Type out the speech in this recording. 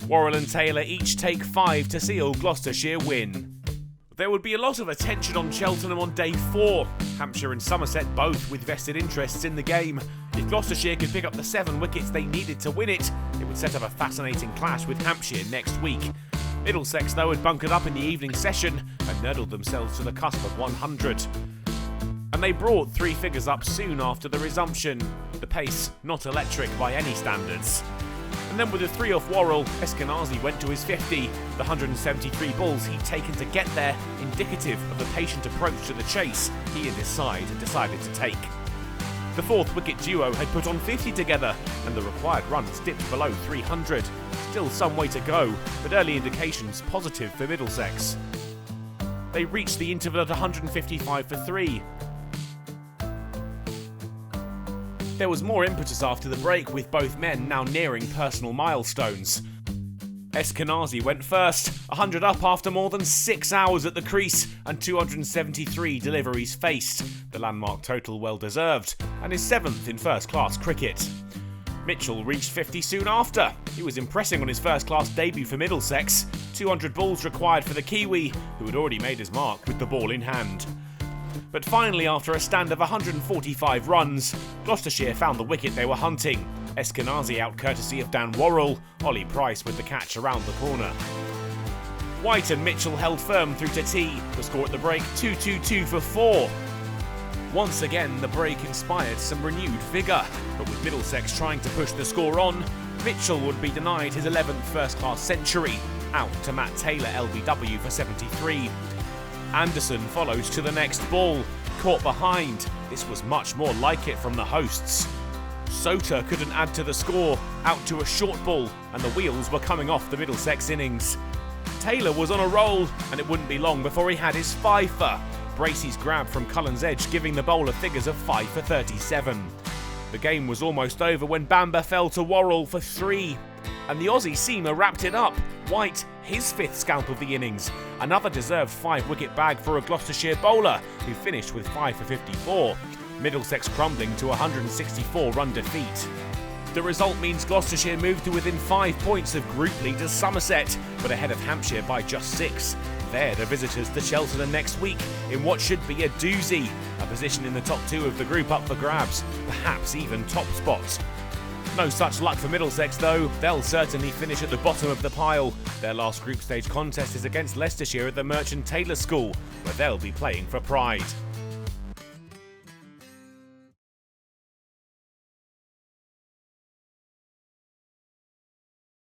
Worrall and Taylor each take 5 to seal Gloucestershire win. There would be a lot of attention on Cheltenham on day 4. Hampshire and Somerset both with vested interests in the game. If Gloucestershire could pick up the 7 wickets they needed to win it, it would set up a fascinating clash with Hampshire next week. Middlesex, though, had bunkered up in the evening session and nurdled themselves to the cusp of 100. And they brought 3 figures up soon after the resumption. The pace not electric by any standards. And then with a 3 off Worrall, Eskenazi went to his 50, the 173 balls he'd taken to get there, indicative of the patient approach to the chase he and his side had decided to take. The 4th wicket duo had put on 50 together, and the required runs dipped below 300. Still some way to go, but early indications positive for Middlesex. They reached the interval at 155 for 3. There was more impetus after the break, with both men now nearing personal milestones. Eskenazi went first, 100 up after more than 6 hours at the crease and 273 deliveries faced, the landmark total well deserved, and his 7th in first-class cricket. Mitchell reached 50 soon after. He was impressing on his first-class debut for Middlesex, 200 balls required for the Kiwi, who had already made his mark with the ball in hand. But finally, after a stand of 145 runs, Gloucestershire found the wicket they were hunting. Eskenazi out courtesy of Dan Worrall, Ollie Price with the catch around the corner. White and Mitchell held firm through to tea, the score at the break 2-2-2 for 4. Once again, the break inspired some renewed vigour, but with Middlesex trying to push the score on, Mitchell would be denied his 11th first-class century, out to Matt Taylor LBW for 73. Anderson follows to the next ball, caught behind. This was much more like it from the hosts. Sota couldn't add to the score, out to a short ball, and the wheels were coming off the Middlesex innings. Taylor was on a roll, and it wouldn't be long before he had his fifer. Bracey's grab from Cullen's edge giving the bowler figures of 5 for 37. The game was almost over when Bamber fell to Worrall for 3. And the Aussie seamer wrapped it up. White, his 5th scalp of the innings. Another deserved 5-wicket bag for a Gloucestershire bowler, who finished with 5 for 54. Middlesex crumbling to a 164-run defeat. The result means Gloucestershire moved to within 5 points of group leaders Somerset, but ahead of Hampshire by just 6. They're the visitors to Cheltenham next week in what should be a doozy. A position in the top 2 of the group up for grabs, perhaps even top spots. No such luck for Middlesex though, they'll certainly finish at the bottom of the pile. Their last group stage contest is against Leicestershire at the Merchant Taylor School, where they'll be playing for pride.